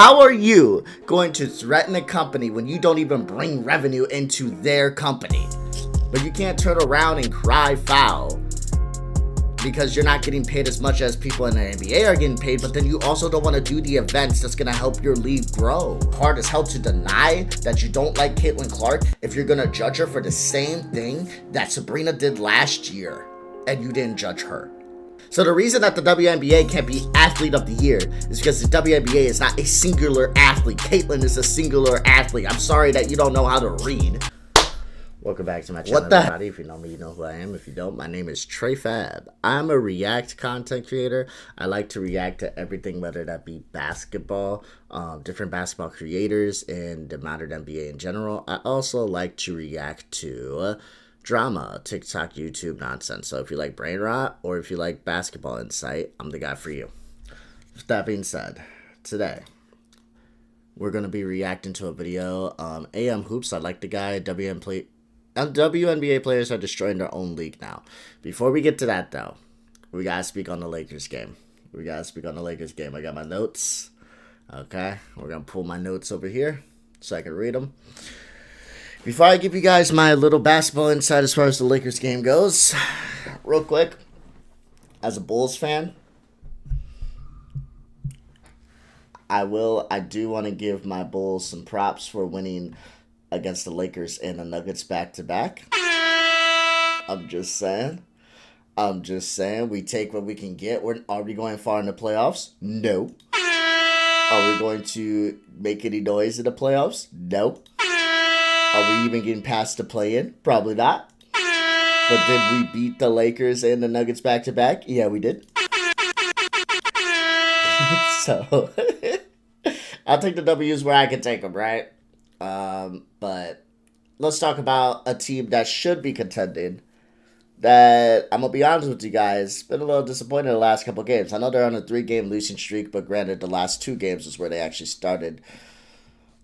How are you going to threaten a company when you don't even bring revenue into their company? But you can't turn around and cry foul because you're not getting paid as much as people in the NBA are getting paid, but then you also don't want to do the events that's going to help your league grow. Hard as hell to deny that you don't like Caitlin Clark if you're going to judge her for the same thing that Sabrina did last year and you didn't judge her. So the reason that the WNBA can't be Athlete of the Year is because the WNBA is not a singular athlete. Caitlin is a singular athlete. I'm sorry that you don't know how to read. Welcome back to my channel, everybody. If you know me, you know who I am. If you don't, my name is Trey Fab. I'm a React content creator. I like to react to everything, whether that be basketball, different basketball creators, and the modern NBA in general. I also like to react to drama, TikTok, YouTube nonsense. So if you like brain rot or if you like basketball insight, I'm the guy for you. With that being said, today we're going to be reacting to a video. AM Hoops, I like the guy. WNBA players are destroying their own league now. Before we get to that, though, we got to speak on the Lakers game. I got my notes. Okay, we're going to pull my notes over here so I can read them. Before I give you guys my little basketball insight as far as the Lakers game goes, real quick, as a Bulls fan, I do want to give my Bulls some props for winning against the Lakers and the Nuggets back-to-back. I'm just saying. We take what we can get. Are we going far in the playoffs? No. Are we going to make any noise in the playoffs? No. Are we even getting past the play-in? Probably not. But did we beat the Lakers and the Nuggets back-to-back? Yeah, we did. So, I'll take the W's where I can take them, right? But let's talk about a team that should be contending. That, I'm going to be honest with you guys, been a little disappointed in the last couple games. I know they're on a 3-game losing streak, but granted, the last 2 games is where they actually started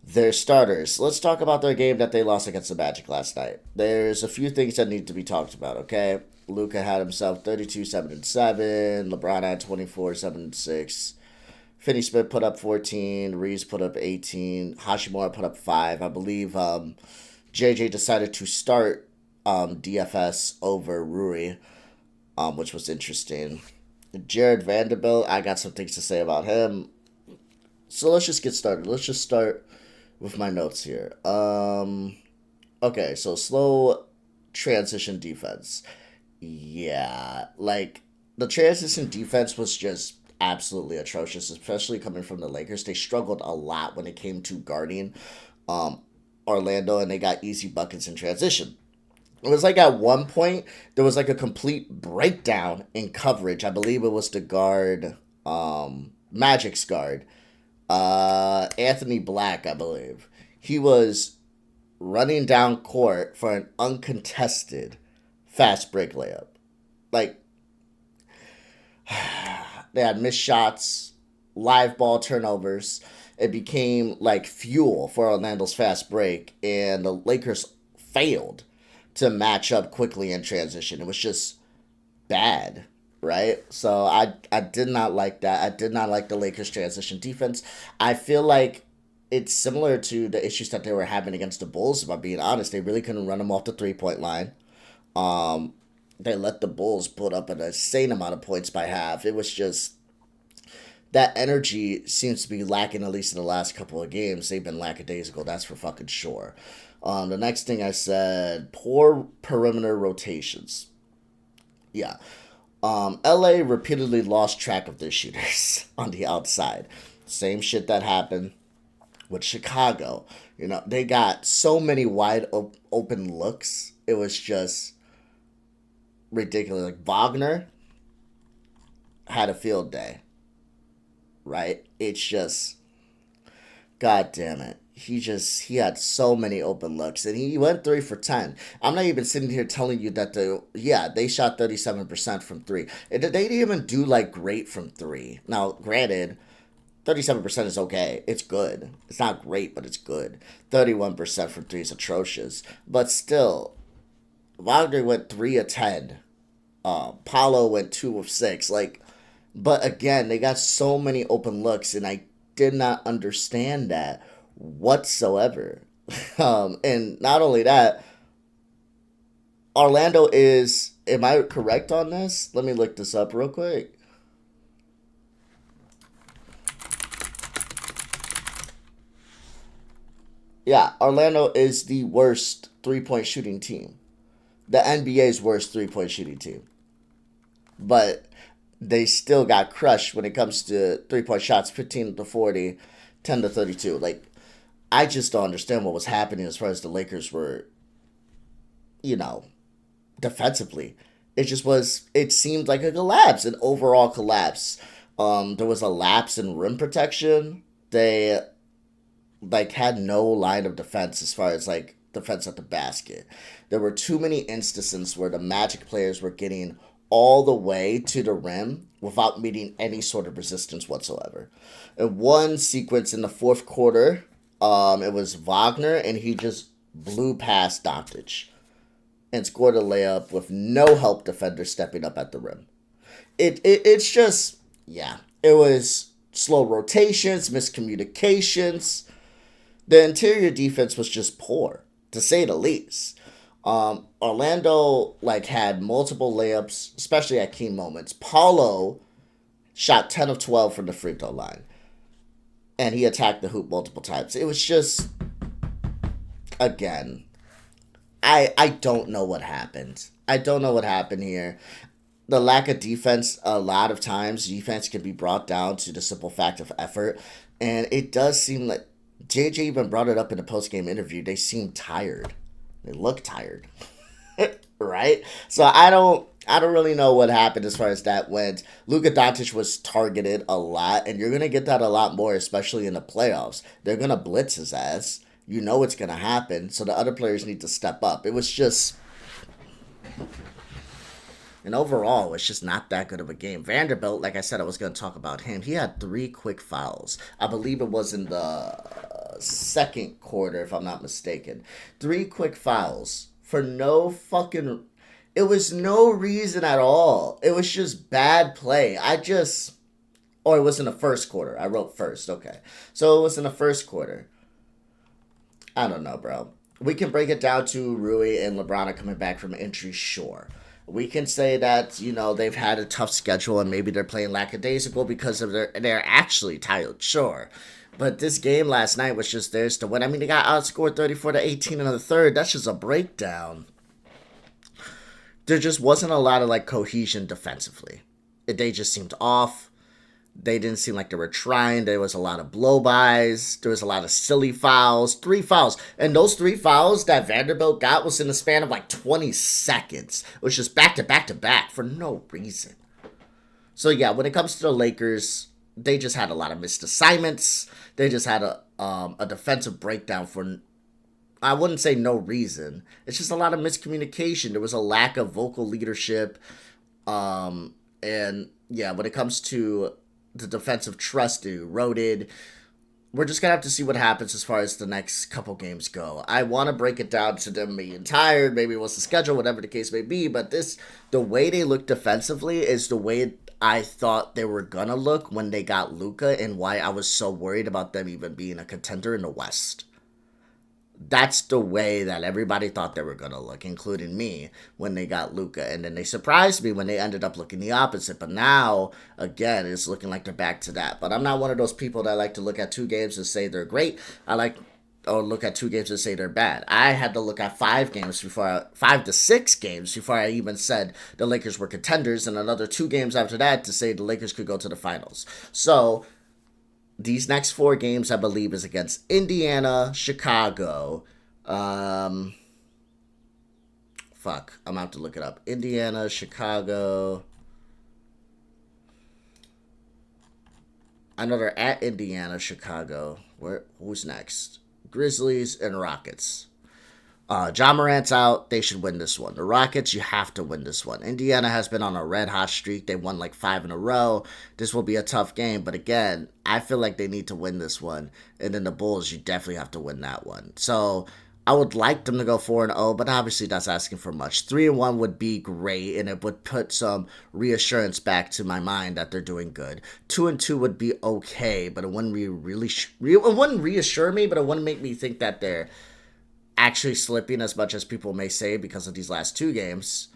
their starters. Let's talk about their game that they lost against the Magic last night. There's a few things that need to be talked about, okay? Luka had himself 32, 7, and 7. LeBron had 24, 7, and 6. Finney Smith put up 14. Reeves put up 18. Hashimura put up 5. I believe JJ decided to start DFS over Rui, which was interesting. Jared Vanderbilt, I got some things to say about him. So let's just get started. Let's just start with my notes here. Okay, so slow transition defense. Yeah, like the transition defense was just absolutely atrocious, especially coming from the Lakers. They struggled a lot when it came to guarding Orlando, and they got easy buckets in transition. It was like at one point there was like a complete breakdown in coverage. I believe it was the guard, Magic's guard. Anthony Black, I believe. He was running down court for an uncontested fast break layup. Like, they had missed shots, live ball turnovers. It became like fuel for Orlando's fast break, and the Lakers failed to match up quickly in transition. It was just bad. Right? So I did not like that. I did not like the Lakers' transition defense. I feel like it's similar to the issues that they were having against the Bulls, if I'm being honest. They really couldn't run them off the three-point line. They let the Bulls put up an insane amount of points by half. It was just, that energy seems to be lacking, at least in the last couple of games. They've been lackadaisical, that's for fucking sure. The next thing I said, poor perimeter rotations. Yeah. LA repeatedly lost track of their shooters on the outside. Same shit that happened with Chicago. You know, they got so many wide open looks. It was just ridiculous. Like, Wagner had a field day, right? It's just, God damn it. He had so many open looks, and he went 3 for 10. I'm not even sitting here telling you that they shot 37% from 3. They didn't even do like great from 3. Now, granted, 37% is okay. It's good. It's not great, but it's good. 31% from 3 is atrocious. But still, Wagner went 3 of 10. Paulo went 2 of 6. Like, but again, they got so many open looks, and I did not understand that whatsoever. And not only that, Orlando is. Am I correct on this? Let me look this up real quick. Yeah, Orlando is the worst 3-point shooting team. The NBA's worst 3-point shooting team. But they still got crushed when it comes to 3-point shots, 15 to 40, 10 to 32. Like, I just don't understand what was happening as far as the Lakers were, you know, defensively. It just was, it seemed like a collapse, an overall collapse. There was a lapse in rim protection. They like had no line of defense as far as like defense at the basket. There were too many instances where the Magic players were getting all the way to the rim without meeting any sort of resistance whatsoever. In one sequence in the fourth quarter, it was Wagner and he just blew past Doncic and scored a layup with no help defender stepping up at the rim. It's just, yeah, it was slow rotations, miscommunications. The interior defense was just poor, to say the least. Orlando like had multiple layups, especially at key moments. Paulo shot 10 of 12 from the free throw line, and he attacked the hoop multiple times. It was just, again, I don't know what happened. I don't know what happened here. The lack of defense, a lot of times, defense can be brought down to the simple fact of effort, and it does seem like JJ even brought it up in a post-game interview. They seem tired. They look tired. Right? So I don't really know what happened as far as that went. Luka Doncic was targeted a lot, and you're gonna get that a lot more, especially in the playoffs. They're gonna blitz his ass. You know it's gonna happen, so the other players need to step up. It was just, and overall, it's just not that good of a game. Vanderbilt, like I said, I was going to talk about him. He had 3 quick fouls. I believe it was in the second quarter, if I'm not mistaken. 3 quick fouls for no fucking... It was no reason at all. It was just bad play. Or it was in the first quarter. I wrote first. Okay. So it was in the first quarter. I don't know, bro. We can break it down to Rui and LeBron are coming back from injury, sure. We can say that, you know, they've had a tough schedule and maybe they're playing lackadaisical because of they're actually tired, sure. But this game last night was just theirs to win. I mean, they got outscored 34-18 in the third. That's just a breakdown. There just wasn't a lot of, like, cohesion defensively. They just seemed off. They didn't seem like they were trying. There was a lot of blow-bys. There was a lot of silly fouls. 3 fouls. And those 3 fouls that Vanderbilt got was in the span of like 20 seconds. It was just back to back to back for no reason. So yeah, when it comes to the Lakers, they just had a lot of missed assignments. They just had a defensive breakdown for, I wouldn't say no reason. It's just a lot of miscommunication. There was a lack of vocal leadership. And yeah, when it comes to the defensive trust eroded. We're just going to have to see what happens as far as the next couple games go. I want to break it down to them being tired, maybe it was the schedule, whatever the case may be, but the way they look defensively is the way I thought they were going to look when they got Luka and why I was so worried about them even being a contender in the West. That's the way that everybody thought they were going to look, including me, when they got Luka. And then they surprised me when they ended up looking the opposite. But now, again, it's looking like they're back to that. But I'm not one of those people that like to look at 2 games and say they're great. Or look at 2 games and say they're bad. I had to look at 5 to 6 games before I even said the Lakers were contenders. And another 2 games after that to say the Lakers could go to the finals. So these next 4 games, I believe, is against Indiana, Chicago. I'm going to have to look it up. Indiana, Chicago. I know they're at Indiana, Chicago. Who's next? Grizzlies and Rockets. Ja Morant's out. They should win this one. The Rockets, you have to win this one. Indiana has been on a red-hot streak. They won like 5 in a row. This will be a tough game. But again, I feel like they need to win this one. And then the Bulls, you definitely have to win that one. So I would like them to go 4-0, but obviously that's asking for much. 3-1 would be great, and it would put some reassurance back to my mind that they're doing good. 2-2 would be okay, but it wouldn't it wouldn't reassure me, but it wouldn't make me think that they're actually slipping as much as people may say because of these last two games.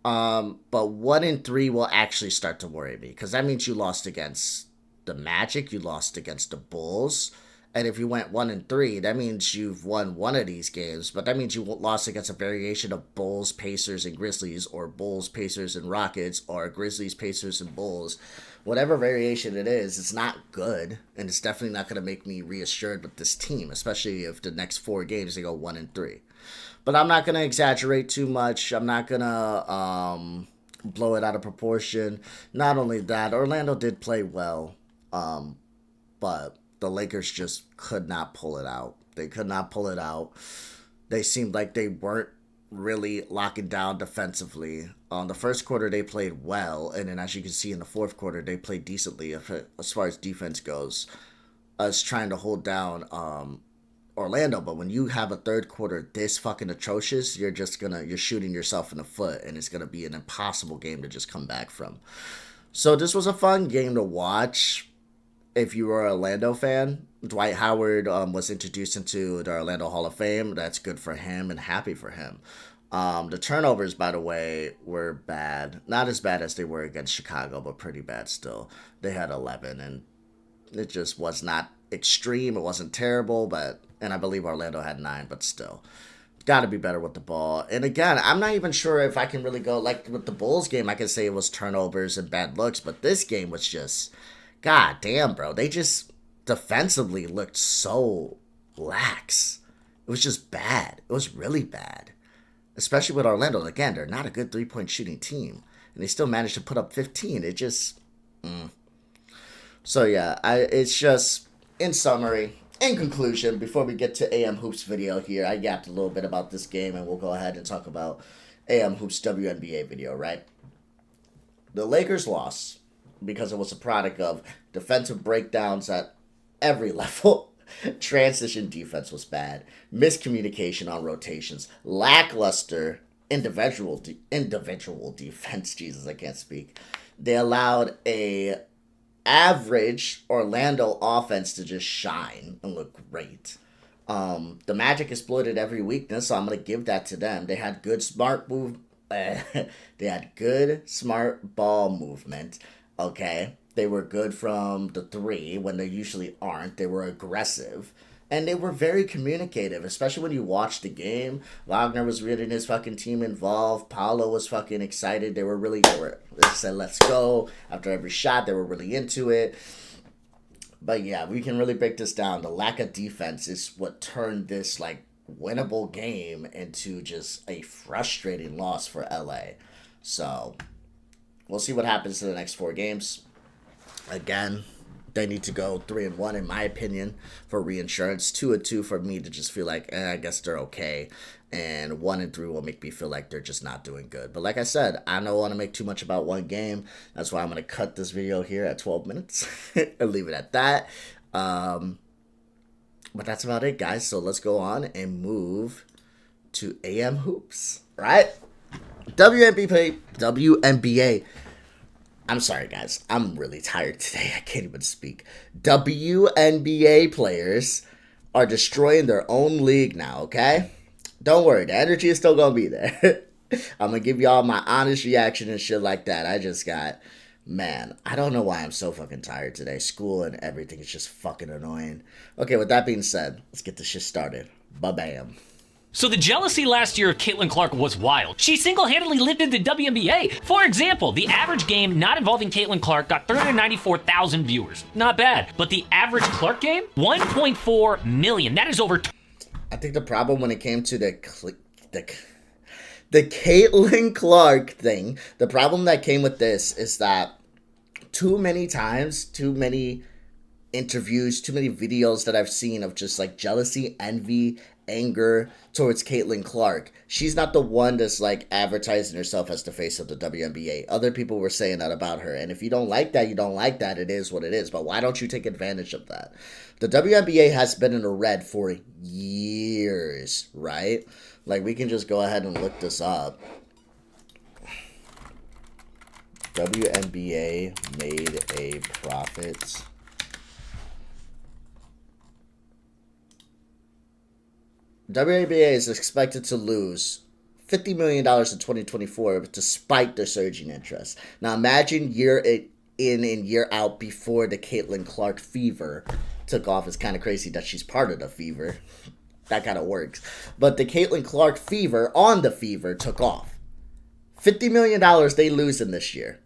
But 1-3 will actually start to worry me because that means you lost against the Magic, you lost against the Bulls. And if you went 1-3, that means you've won one of these games, but that means you lost against a variation of Bulls, Pacers, and Grizzlies, or Bulls, Pacers, and Rockets, or Grizzlies, Pacers, and Bulls. Whatever variation it is, it's not good, and it's definitely not going to make me reassured with this team, especially if the next 4 games they go 1-3. But I'm not going to exaggerate too much. I'm not going to blow it out of proportion. Not only that, Orlando did play well, but the Lakers just could not pull it out. They could not pull it out. They seemed like they weren't really locking down defensively. The first quarter, they played well. And then as you can see in the fourth quarter, they played decently as far as defense goes. Us trying to hold down Orlando. But when you have a third quarter this fucking atrocious, you're shooting yourself in the foot. And it's going to be an impossible game to just come back from. So this was a fun game to watch. If you were an Orlando fan, Dwight Howard was introduced into the Orlando Hall of Fame. That's good for him and happy for him. The turnovers, by the way, were bad. Not as bad as they were against Chicago, but pretty bad still. They had 11, and it just was not extreme. It wasn't terrible, and I believe Orlando had 9, but still. Got to be better with the ball. And again, I'm not even sure if I can really go, like with the Bulls game, I could say it was turnovers and bad looks, but this game was just... God damn, bro. They just defensively looked so lax. It was just bad. It was really bad. Especially with Orlando. Again, they're not a good three-point shooting team. And they still managed to put up 15. It just... So, yeah. It's just, in summary, in conclusion, before we get to AM Hoops video here, I yapped a little bit about this game, and we'll go ahead and talk about AM Hoops WNBA video, right? The Lakers lost because it was a product of defensive breakdowns at every level. Transition defense was bad. Miscommunication on rotations. Lackluster individual defense. Jesus, I can't speak. They allowed a average Orlando offense to just shine and look great. The Magic exploited every weakness, so I'm going to give that to them. They had good, smart move. They had good, smart ball movement. Okay, they were good from the 3 when they usually aren't. They were aggressive. And they were very communicative, especially when you watch the game. Wagner was getting his fucking team involved. Paolo was fucking excited. They said, let's go. After every shot, they were really into it. But yeah, we can really break this down. The lack of defense is what turned this, like, winnable game into just a frustrating loss for LA. So... we'll see what happens to the next 4 games. Again, they need to go 3-1 in my opinion for reinsurance. 2-2 for me to just feel like, I guess they're okay. And 1-3 will make me feel like they're just not doing good. But like I said, I don't want to make too much about one game. That's why I'm going to cut this video here at 12 minutes and leave it at that. But that's about it, guys. So let's go on and move to AM Hoops, right? WNBA. I'm sorry, guys. I'm really tired today. I can't even speak. WNBA players are destroying their own league now, okay? Don't worry. The energy is still going to be there. I'm going to give y'all my honest reaction and shit like that. Man, I don't know why I'm so fucking tired today. School and everything is just fucking annoying. Okay, with that being said, let's get this shit started. Ba-bam. So the jealousy last year of Caitlin Clark was wild. She single-handedly lifted the WNBA. For example, the average game not involving Caitlin Clark got 394,000 viewers. Not bad. But the average Clark game? 1.4 million. That is over... I think the problem when it came to the Caitlin Clark thing, the problem that came with this is that too many times, too many interviews, too many videos that I've seen of just like jealousy, envy, anger towards Caitlin Clark. She's not the one that's like advertising herself as the face of the WNBA. Other people were saying that about her. And if you don't like that, you don't like that. It is what it is. But why don't you take advantage of that? The WNBA has been in the red for years. years, right? Like, we can just go ahead and look this up. WNBA made a profit. WNBA is expected to lose $50 million in 2024 despite the surging interest. Now imagine year in and year out before the Caitlin Clark fever took off. It's kind of crazy that she's part of the fever. That kind of works. But the Caitlin Clark fever on the fever took off. $50 million they lose in this year.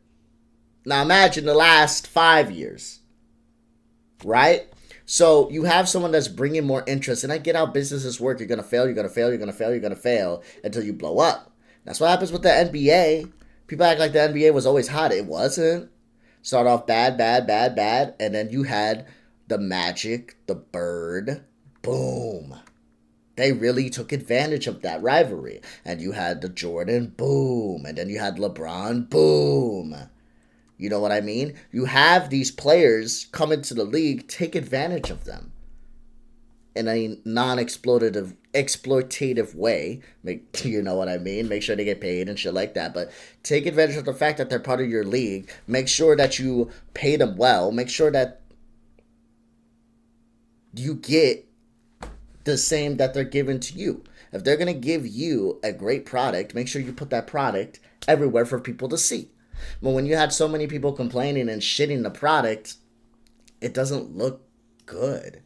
Now imagine the last 5 years. Right? So you have someone that's bringing more interest, and I get how businesses work. You're going to fail, you're going to fail, you're going to fail, you're going to fail until you blow up. That's what happens with the NBA. People act like the NBA was always hot. It wasn't. Start off bad, and then you had the Magic, the Bird, boom. They really took advantage of that rivalry. And you had the Jordan, boom. And then you had LeBron, boom. You know what I mean? You have these players come into the league, take advantage of them in a exploitative way. You know what I mean? Make sure they get paid and shit like that. But take advantage of the fact that they're part of your league. Make sure that you pay them well. Make sure that you get the same that they're giving to you. If they're going to give you a great product, make sure you put that product everywhere for people to see. But when you had so many people complaining and shitting the product, it doesn't look good.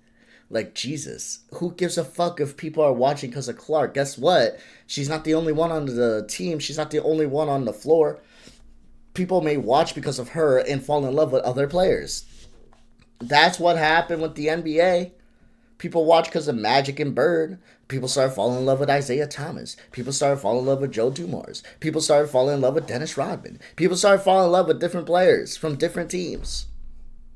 Like, Jesus, who gives a fuck if people are watching because of Clark? Guess what? She's not the only one on the team. She's not the only one on the floor. People may watch because of her and fall in love with other players. That's what happened with the NBA. People watch because of Magic and Bird. People started falling in love with Isaiah Thomas. People started falling in love with Joe Dumars. People started falling in love with Dennis Rodman. People started falling in love with different players from different teams.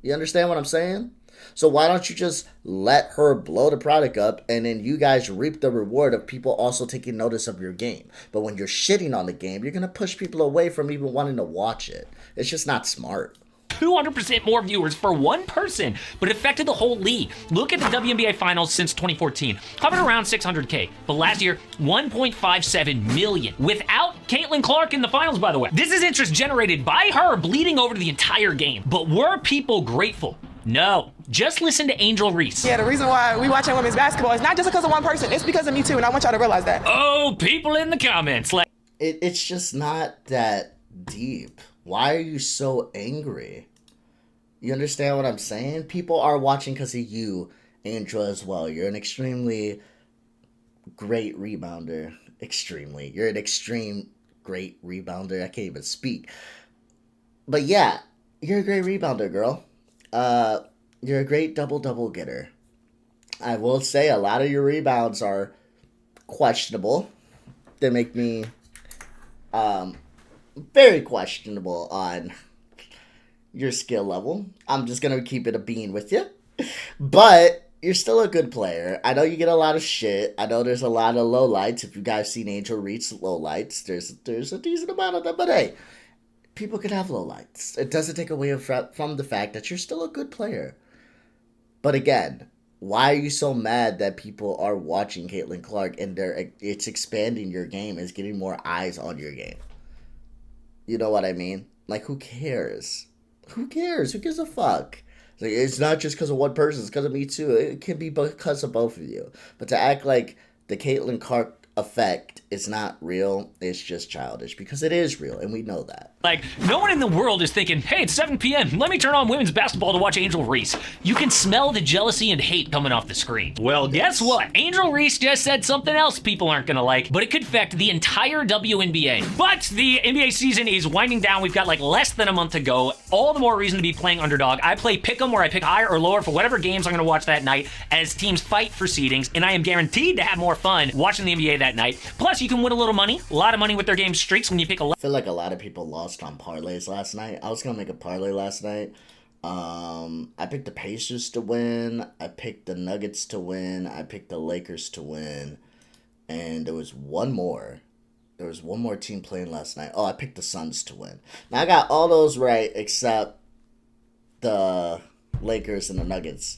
You understand what I'm saying? So why don't you just let her blow the product up and then you guys reap the reward of people also taking notice of your game. But when you're shitting on the game, you're going to push people away from even wanting to watch it. It's just not smart. 200% more viewers for one person, but it affected the whole league. Look at the WNBA finals since 2014. Hovered around 600K, but last year, 1.57 million. Without Caitlin Clark in the finals, by the way. This is interest generated by her bleeding over the entire game. But were people grateful? No. Just listen to Angel Reese. Yeah, the reason why we watching women's basketball is not just because of one person. It's because of me too, and I want y'all to realize that. Oh, people in the comments. It's just not that deep. Why are you so angry? You understand what I'm saying? People are watching because of you, Angel, as well. You're an extremely great rebounder. Extremely. You're an extreme great rebounder. I can't even speak. But yeah, you're a great rebounder, girl. You're a great double-double getter. I will say a lot of your rebounds are questionable. They make me very questionable on your skill level. I'm just going to keep it a bean with you. But you're still a good player. I know you get a lot of shit. I know there's a lot of lowlights. If you guys seen Angel Reed's lowlights, there's a decent amount of them. But hey, people can have lowlights. It doesn't take away from the fact that you're still a good player. But again, why are you so mad that people are watching Caitlin Clark and it's expanding your game, it's getting more eyes on your game? You know what I mean? Like, who cares? Who cares? Who gives a fuck? Like, it's not just because of one person. It's because of me, too. It can be because of both of you. But to act like the Caitlin Clark effect is not real, it's just childish. Because it is real, and we know that. Like, no one in the world is thinking, hey, it's 7 p.m. Let me turn on women's basketball to watch Angel Reese. You can smell the jealousy and hate coming off the screen. Well, guess what? Angel Reese just said something else people aren't going to like, but it could affect the entire WNBA. But the NBA season is winding down. We've got like less than a month to go. All the more reason to be playing underdog. I play pick'em, where I pick higher or lower for whatever games I'm going to watch that night as teams fight for seedings, and I am guaranteed to have more fun watching the NBA that night. Plus, you can win a little money, a lot of money with their game streaks when you pick a I feel like a lot of people lost on parlays last night. I was gonna make a parlay last night. I picked the Pacers to win. I picked the Nuggets to win. I picked the Lakers to win. And there was one more. There was one more team playing last night. Oh, I picked the Suns to win. Now, I got all those right except the Lakers and the Nuggets.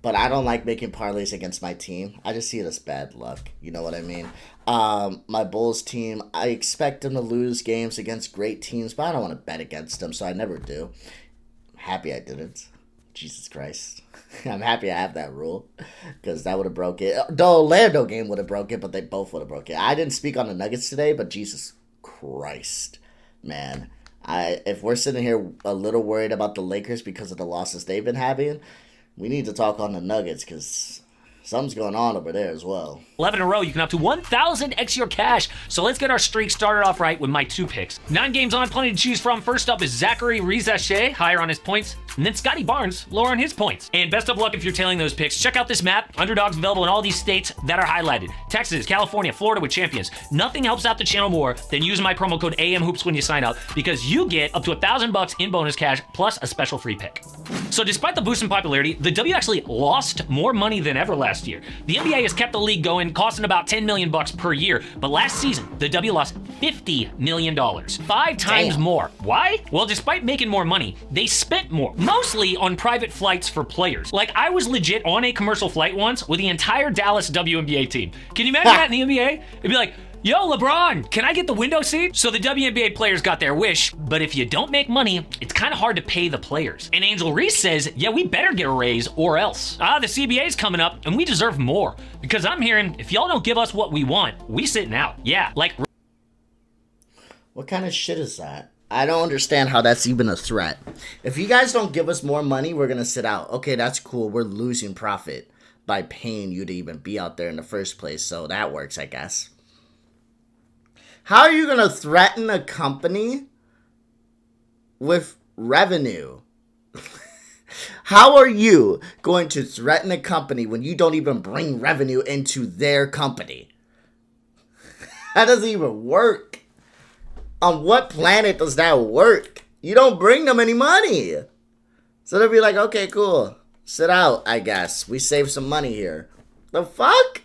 but I don't like making parlays against my team. I just see it as bad luck. You know what I mean? My Bulls team, I expect them to lose games against great teams, but I don't want to bet against them, so I never do. I'm happy I didn't. Jesus Christ. I'm happy I have that rule, because that would have broke it. The Orlando game would have broke it, but they both would have broke it. I didn't speak on the Nuggets today, but Jesus Christ, man. If we're sitting here a little worried about the Lakers because of the losses they've been having, we need to talk on the Nuggets, because something's going on over there as well. 11 in a row, you can up to 1,000x your cash. So let's get our streak started off right with my 2 picks. 9 games on, plenty to choose from. First up is Zachary Rizache, higher on his points. And then Scotty Barnes, lower on his points. And best of luck if you're tailing those picks. Check out this map. Underdogs available in all these states that are highlighted. Texas, California, Florida with champions. Nothing helps out the channel more than using my promo code AMHOOPS when you sign up, because you get up to $1,000 in bonus cash plus a special free pick. So despite the boost in popularity, the W actually lost more money than ever last year. The NBA has kept the league going, costing about $10 million per year, but last season, the W lost $50 million. 5 times more. Why? Well, despite making more money, they spent more, mostly on private flights for players. Like, I was legit on a commercial flight once with the entire Dallas WNBA team. Can you imagine that in the NBA? It'd be like, yo, LeBron, can I get the window seat? So the WNBA players got their wish, but if you don't make money, it's kind of hard to pay the players. And Angel Reese says, yeah, we better get a raise or else. The CBA's coming up, and we deserve more. Because I'm hearing, if y'all don't give us what we want, we sitting out. Yeah, like... What kind of shit is that? I don't understand how that's even a threat. If you guys don't give us more money, we're going to sit out. Okay, that's cool. We're losing profit by paying you to even be out there in the first place. So that works, I guess. How are you going to threaten a company with revenue? How are you going to threaten a company when you don't even bring revenue into their company? That doesn't even work. On what planet does that work? You don't bring them any money. So they'll be like, okay, cool. Sit out, I guess. We save some money here. The fuck?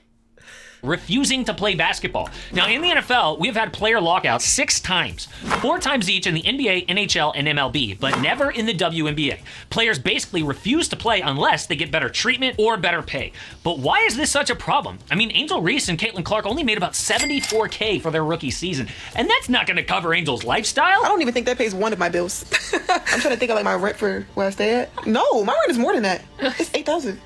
Refusing to play basketball. Now, in the NFL, we've had player lockouts 6 times, 4 times each in the NBA, NHL, and MLB, but never in the WNBA. Players basically refuse to play unless they get better treatment or better pay. But why is this such a problem? I mean, Angel Reese and Caitlin Clark only made about $74K for their rookie season, and that's not going to cover Angel's lifestyle. I don't even think that pays one of my bills. I'm trying to think of like my rent for where I stay at. No, my rent is more than that. It's $8,000.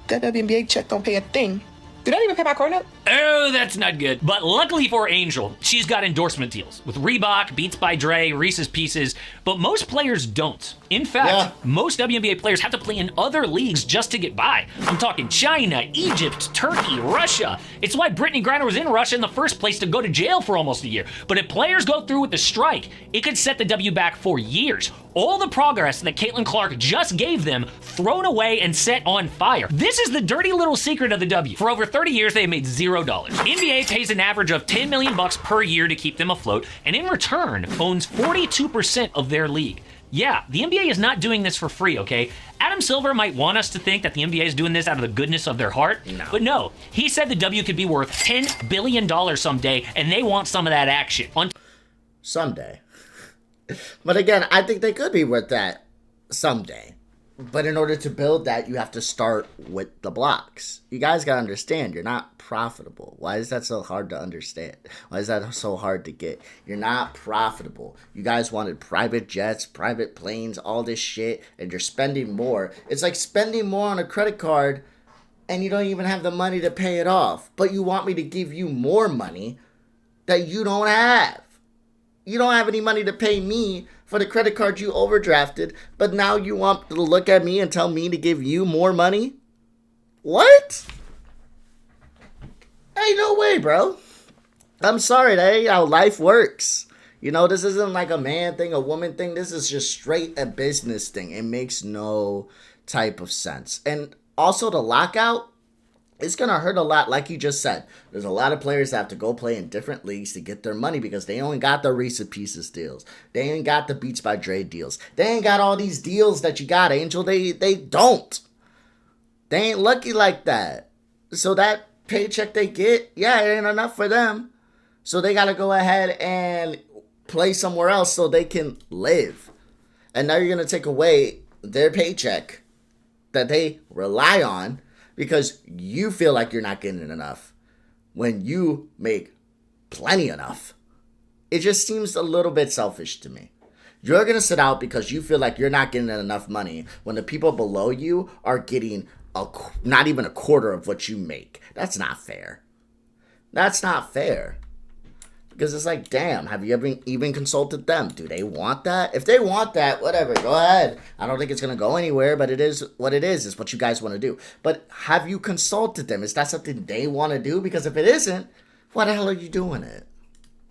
That WNBA check don't pay a thing. Did I even pay my car note? Oh, that's not good. But luckily for Angel, she's got endorsement deals with Reebok, Beats by Dre, Reese's Pieces, but most players don't. In fact, most WNBA players have to play in other leagues just to get by. I'm talking China, Egypt, Turkey, Russia. It's why Brittany Griner was in Russia in the first place, to go to jail for almost a year. But if players go through with the strike, it could set the W back for years. All the progress that Caitlin Clark just gave them, thrown away and set on fire. This is the dirty little secret of the W. For over 30 years, they have made $0. NBA pays an average of $10 million per year to keep them afloat, and in return, owns 42% of their league. Yeah, the NBA is not doing this for free, okay? Adam Silver might want us to think that the NBA is doing this out of the goodness of their heart, but no. He said the W could be worth $10 billion someday, and they want some of that action. Someday. But again, I think they could be worth that someday. But in order to build that, you have to start with the blocks. You guys got to understand, you're not profitable. Why is that so hard to understand? Why is that so hard to get? You're not profitable. You guys wanted private jets, private planes, all this shit, and you're spending more. It's like spending more on a credit card, and you don't even have the money to pay it off. But you want me to give you more money that you don't have. You don't have any money to pay me for the credit card you overdrafted, but now you want to look at me and tell me to give you more money? What? Hey, no way, bro. I'm sorry, that ain't how life works. You know, this isn't like a man thing, a woman thing. This is just straight a business thing. It makes no type of sense. And also the lockout, it's going to hurt a lot, like you just said. There's a lot of players that have to go play in different leagues to get their money because they only got the Reese's Pieces deals. They ain't got the Beats by Dre deals. They ain't got all these deals that you got, Angel. They don't. They ain't lucky like that. So that paycheck they get, yeah, it ain't enough for them. So they got to go ahead and play somewhere else so they can live. And now you're going to take away their paycheck that they rely on because you feel like you're not getting enough when you make plenty enough. It just seems a little bit selfish to me. You're going to sit out because you feel like you're not getting enough money when the people below you are getting not even a quarter of what you make. That's not fair. That's not fair. Because it's like, damn, have you ever even consulted them? Do they want that? If they want that, whatever, go ahead. I don't think it's going to go anywhere, but it is what it is. It's what you guys want to do. But have you consulted them? Is that something they want to do? Because if it isn't, why the hell are you doing it?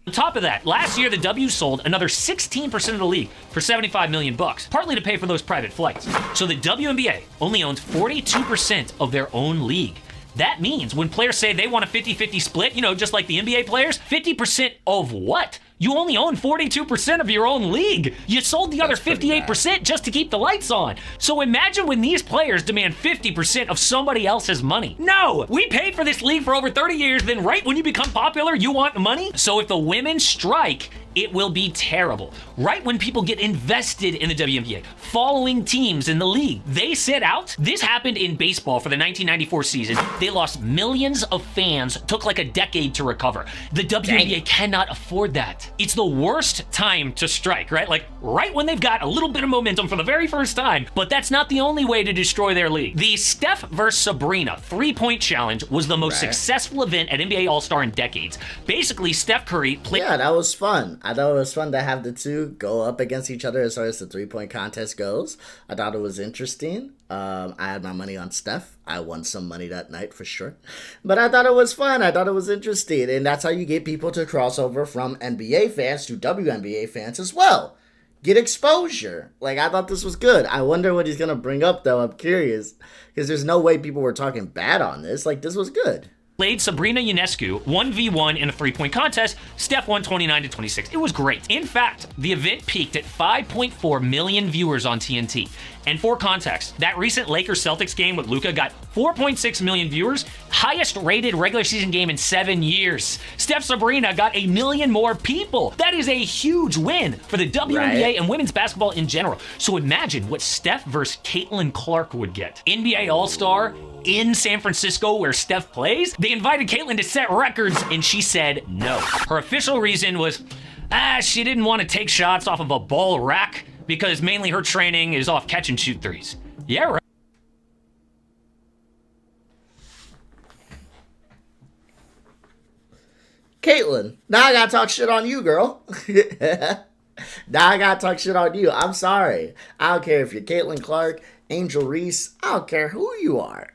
On top of that, last year the W sold another 16% of the league for $75 million, partly to pay for those private flights. So the WNBA only owns 42% of their own league. That means when players say they want a 50-50 split, just like the NBA players, 50% of what? You only own 42% of your own league. You sold the other 58% just to keep the lights on. So imagine when these players demand 50% of somebody else's money. No, we paid for this league for over 30 years, then right when you become popular, you want money? So if the women strike, it will be terrible. Right when people get invested in the WNBA, following teams in the league, they sit out. This happened in baseball for the 1994 season. They lost millions of fans, took like a decade to recover. The WNBA cannot afford that. It's the worst time to strike, right? Like right when they've got a little bit of momentum for the very first time, but that's not the only way to destroy their league. The Steph versus Sabrina 3-point challenge was the most successful event at NBA All-Star in decades. Basically, Steph Curry played... Yeah, that was fun. I thought it was fun to have the two go up against each other as far as the 3-point contest goes. I thought it was interesting. I had my money on Steph. I won some money that night for sure. But I thought it was fun. I thought it was interesting. And that's how you get people to cross over from NBA fans to WNBA fans as well. Get exposure. Like, I thought this was good. I wonder what he's going to bring up, though. I'm curious. Because there's no way people were talking bad on this. Like, this was good. Played Sabrina Ionescu 1v1 in a 3-point contest. Steph won 29-26. It was great. In fact, the event peaked at 5.4 million viewers on TNT. And for context, that recent Lakers-Celtics game with Luka got 4.6 million viewers, highest rated regular season game in 7 years. Steph Sabrina got 1 million more people. That is a huge win for the WNBA and women's basketball in general. So imagine what Steph versus Caitlin Clark would get. NBA All-Star in San Francisco where Steph plays. They invited Caitlin to set records and she said no. Her official reason was, she didn't want to take shots off of a ball rack because mainly her training is off catch and shoot threes. Yeah, right. Caitlin, now I gotta talk shit on you, girl. Now I gotta talk shit on you. I'm sorry. I don't care if you're Caitlin Clark, Angel Reese. I don't care who you are.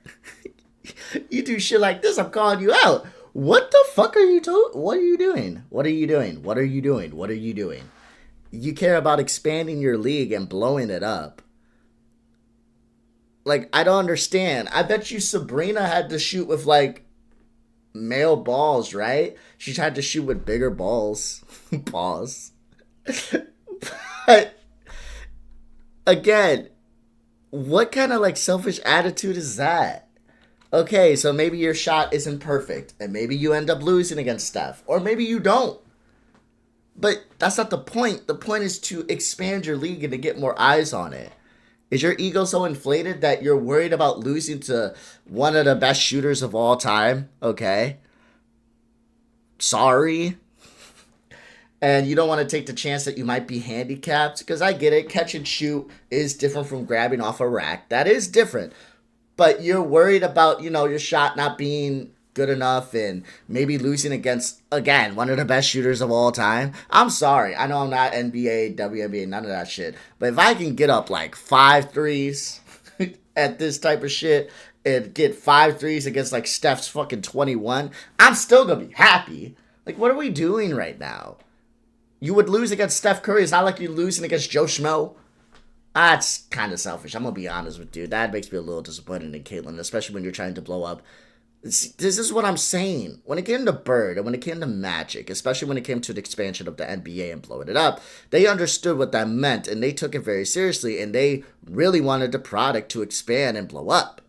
You do shit like this, I'm calling you out. What the fuck are you doing? What are you doing? What are you doing? What are you doing? What are you doing? You care about expanding your league and blowing it up. Like, I don't understand. I bet you Sabrina had to shoot with, like, male balls, right? She tried to shoot with bigger balls. Balls. But, again, what kind of, like, selfish attitude is that? Okay, so maybe your shot isn't perfect, and maybe you end up losing against Steph, or maybe you don't. But that's not the point. The point is to expand your league and to get more eyes on it. Is your ego so inflated that you're worried about losing to one of the best shooters of all time? Okay. Sorry. And you don't want to take the chance that you might be handicapped? Because I get it. Catch and shoot is different from grabbing off a rack. That is different. But you're worried about, your shot not being good enough and maybe losing against, again, one of the best shooters of all time. I'm sorry. I know I'm not NBA, WNBA, none of that shit. But if I can get up like 5 threes at this type of shit and get 5 threes against like Steph's fucking 21, I'm still going to be happy. Like, what are we doing right now? You would lose against Steph Curry. It's not like you're losing against Joe Schmo. That's kind of selfish. I'm going to be honest with you. That makes me a little disappointed in Caitlin, especially when you're trying to blow up. This is what I'm saying. When it came to Bird and when it came to Magic, especially when it came to the expansion of the NBA and blowing it up, they understood what that meant and they took it very seriously and they really wanted the product to expand and blow up.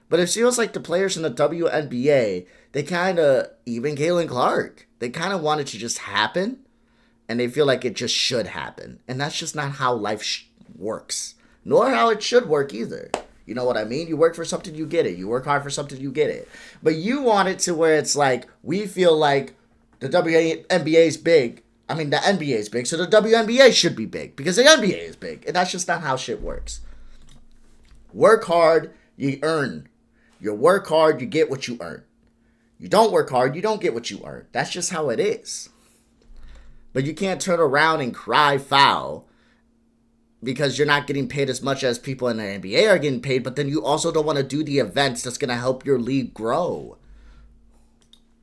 But it feels like the players in the WNBA, they kind of, even Caitlin Clark, they kind of want it to just happen and they feel like it just should happen. And that's just not how life works, nor how it should work either. You know what I mean? You work for something, you get it. You work hard for something, you get it. But you want it to where it's like, we feel like the WNBA is big. I mean, the NBA is big, so the WNBA should be big because the NBA is big. And that's just not how shit works. Work hard, you earn. You work hard, you get what you earn. You don't work hard, you don't get what you earn. That's just how it is. But you can't turn around and cry foul because you're not getting paid as much as people in the NBA are getting paid, but then you also don't want to do the events that's going to help your league grow.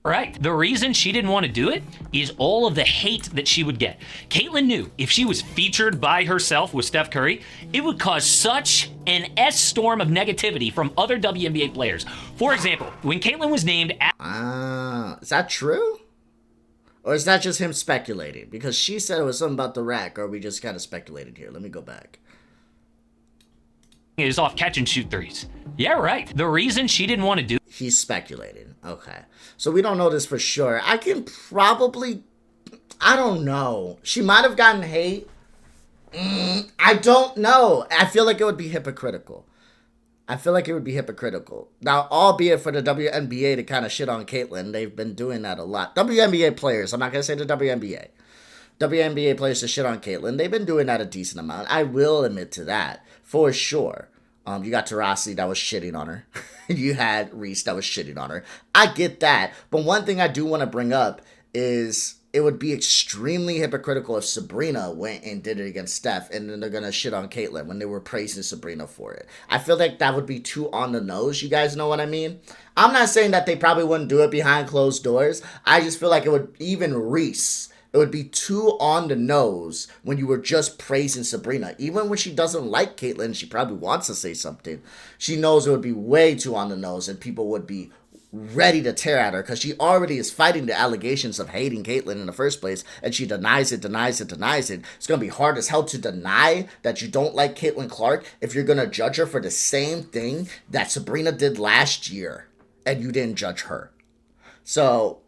Right. The reason she didn't want to do it is all of the hate that she would get. Caitlyn knew if she was featured by herself with Steph Curry, it would cause such an S-storm of negativity from other WNBA players. For example, when Caitlyn was named... Is that true? Or is that just him speculating? Because she said it was something about the rack, or we just kind of speculated here. Let me go back. ...is off catch and shoot threes. Yeah, right. The reason she didn't want to do... He's speculating. Okay. So we don't know this for sure. I can probably... I don't know. She might have gotten hate. I don't know. I feel like it would be hypocritical. Now, albeit for the WNBA to kind of shit on Caitlyn, they've been doing that a lot. WNBA players, I'm not going to say the WNBA. WNBA players to shit on Caitlyn, they've been doing that a decent amount. I will admit to that, for sure. You got Taurasi that was shitting on her. You had Reese that was shitting on her. I get that. But one thing I do want to bring up is it would be extremely hypocritical if Sabrina went and did it against Steph and then they're going to shit on Caitlyn when they were praising Sabrina for it. I feel like that would be too on the nose. You guys know what I mean? I'm not saying that they probably wouldn't do it behind closed doors. I just feel like it would, even Reese, it would be too on the nose when you were just praising Sabrina. Even when she doesn't like Caitlyn, she probably wants to say something. She knows it would be way too on the nose and people would be ready to tear at her because she already is fighting the allegations of hating Caitlyn in the first place, and she denies it. It's going to be hard as hell to deny that you don't like Caitlyn Clark if you're going to judge her for the same thing that Sabrina did last year and you didn't judge her. So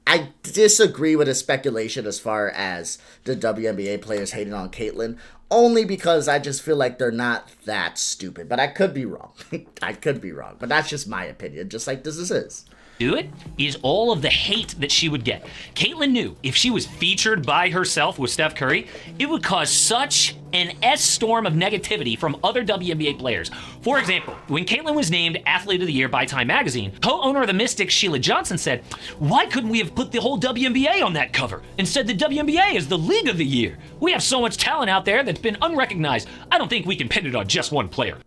I disagree with the speculation as far as the WNBA players hating on Caitlyn, only because I just feel like they're not that stupid. But I could be wrong. But that's just my opinion, just like this is. Do it is all of the hate that she would get. Caitlyn knew if she was featured by herself with Steph Curry, it would cause such an S-storm of negativity from other WNBA players. For example, when Caitlyn was named Athlete of the Year by Time Magazine, co-owner of the Mystics, Sheila Johnson, said, "Why couldn't we have put the whole WNBA on that cover? Instead, the WNBA is the League of the Year. We have so much talent out there that's been unrecognized. I don't think we can pin it on just one player."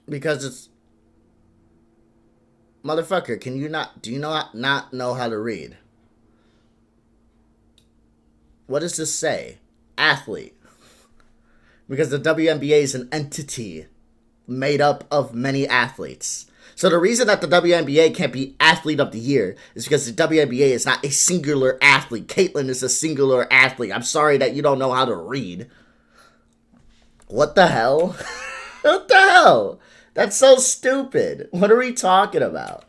Because it's... Motherfucker, do you not know how to read? What does this say? Athlete. Because the WNBA is an entity made up of many athletes. So the reason that the WNBA can't be Athlete of the Year is because the WNBA is not a singular athlete. Caitlyn is a singular athlete. I'm sorry that you don't know how to read. What the hell? What the hell? That's so stupid. What are we talking about?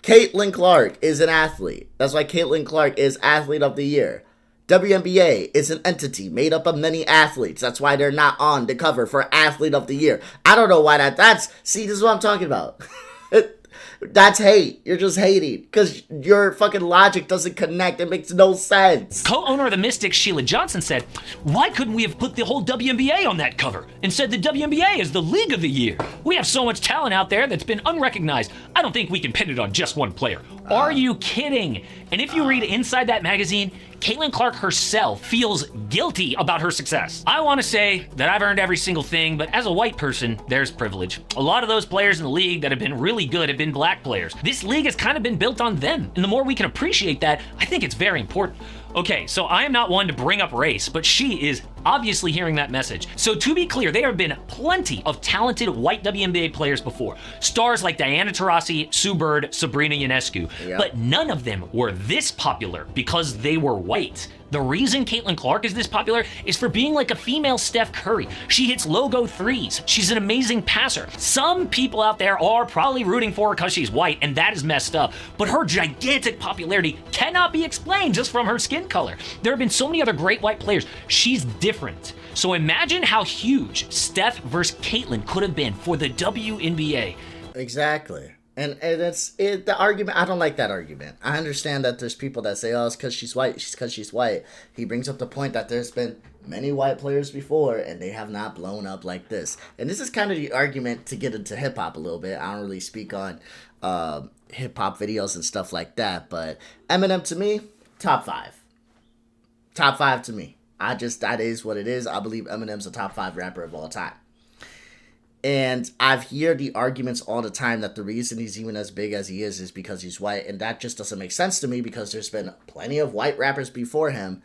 Caitlyn Clark is an athlete. That's why Caitlyn Clark is Athlete of the Year. WNBA is an entity made up of many athletes. That's why they're not on the cover for Athlete of the Year. I don't know why see, this is what I'm talking about. That's hate. You're just hating because your fucking logic doesn't connect. It makes no sense. Co-owner of the Mystics, Sheila Johnson, said, "Why couldn't we have put the whole WNBA on that cover? Instead, the WNBA is the League of the Year. We have so much talent out there that's been unrecognized. I don't think we can pin it on just one player." Are you kidding? And if you read inside that magazine, Caitlyn Clark herself feels guilty about her success. I want to say that I've earned every single thing, but as a white person, there's privilege. A lot of those players in the league that have been really good have been black players. This league has kind of been built on them, and the more we can appreciate that, I think it's very important. Okay, so I am not one to bring up race, but she is obviously hearing that message. So to be clear, there have been plenty of talented white WNBA players before. Stars like Diana Taurasi, Sue Bird, Sabrina Ionescu, but none of them were this popular because they were white. The reason Caitlin Clark is this popular is for being like a female Steph Curry. She hits logo threes. She's an amazing passer. Some people out there are probably rooting for her because she's white, and that is messed up. But her gigantic popularity cannot be explained just from her skin color. There have been so many other great white players. She's different. So imagine how huge Steph versus Caitlin could have been for the WNBA. Exactly. And the argument, I don't like that argument. I understand that there's people that say, oh, it's because she's white, it's because she's white. He brings up the point that there's been many white players before, and they have not blown up like this. And this is kind of the argument to get into hip-hop a little bit. I don't really speak on hip-hop videos and stuff like that, but Eminem, to me, top 5. Top 5 to me. That is what it is. I believe Eminem's a top 5 rapper of all time. And I've heard the arguments all the time that the reason he's even as big as he is because he's white. And that just doesn't make sense to me because there's been plenty of white rappers before him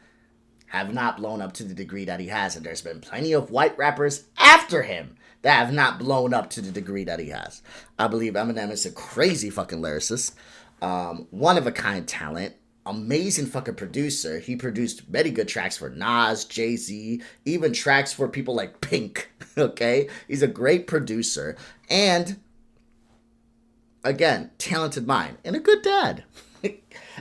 have not blown up to the degree that he has. And there's been plenty of white rappers after him that have not blown up to the degree that he has. I believe Eminem is a crazy fucking lyricist. One of a kind talent. Amazing fucking producer. He produced many good tracks for Nas, Jay-Z, even tracks for people like Pink. Okay? He's a great producer. And, again, talented mind. And a good dad.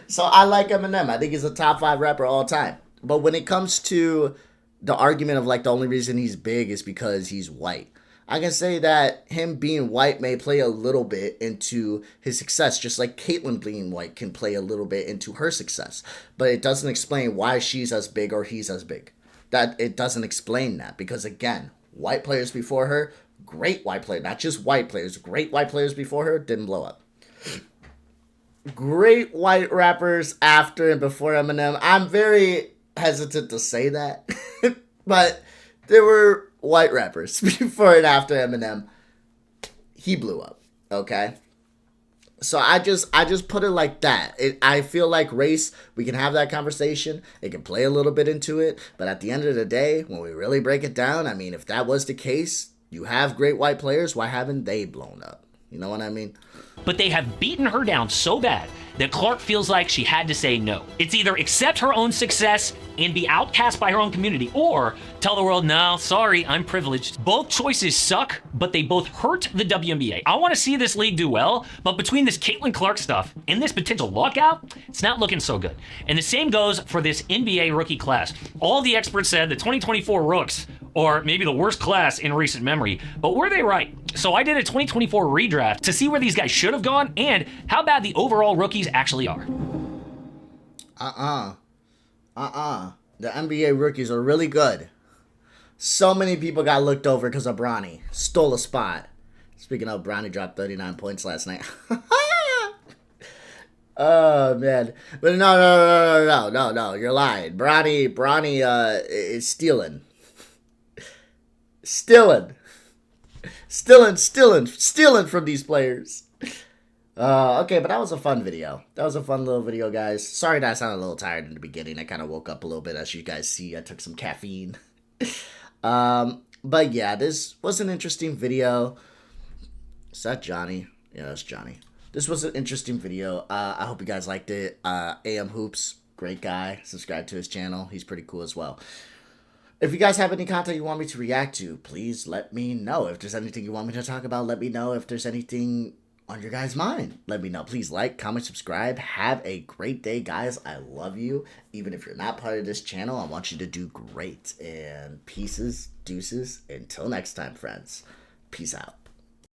So I like Eminem. I think he's a top 5 rapper all time. But when it comes to the argument of like the only reason he's big is because he's white, I can say that him being white may play a little bit into his success, just like Caitlyn being white can play a little bit into her success. But it doesn't explain why she's as big or he's as big. That it doesn't explain that because, again, white players before her, great white players, not just white players, great white players before her didn't blow up. Great white rappers after and before Eminem. I'm very hesitant to say that, but there were white rappers before and after Eminem. He blew up. Okay, so I just put it like that. I feel like race, we can have that conversation. It can play a little bit into it, but at the end of the day, when we really break it down, I mean, if that was the case, you have great white players. Why haven't they blown up? You know what I mean? But they have beaten her down so bad that Clark feels like she had to say no. It's either accept her own success and be outcast by her own community, or tell the world, no, sorry, I'm privileged. Both choices suck, but they both hurt the WNBA. I want to see this league do well, but between this Caitlin Clark stuff and this potential lockout, it's not looking so good. And the same goes for this NBA rookie class. All the experts said the 2024 rooks, or maybe the worst class in recent memory, but were they right? So I did a 2024 redraft to see where these guys should have gone and how bad the overall rookies actually are. The NBA rookies are really good. So many people got looked over because of Bronny. Stole a spot. Speaking of, Bronny dropped 39 points last night. Oh, man. But no, you're lying. Bronny is stealing. Stealing from these players. Okay, but that was a fun video. That was a fun little video, guys. Sorry that I sounded a little tired in the beginning. I kind of woke up a little bit. As you guys see, I took some caffeine. But yeah, this was an interesting video. Is that Johnny? Yeah, that's Johnny. This was an interesting video. I hope you guys liked it. AM Hoops, great guy. Subscribe to his channel. He's pretty cool as well. If you guys have any content you want me to react to, please let me know. If there's anything you want me to talk about, let me know. If there's anything on your guys' mind, let me know. Please like, comment, subscribe. Have a great day, guys. I love you. Even if you're not part of this channel, I want you to do great. And pieces, deuces. Until next time, friends. Peace out.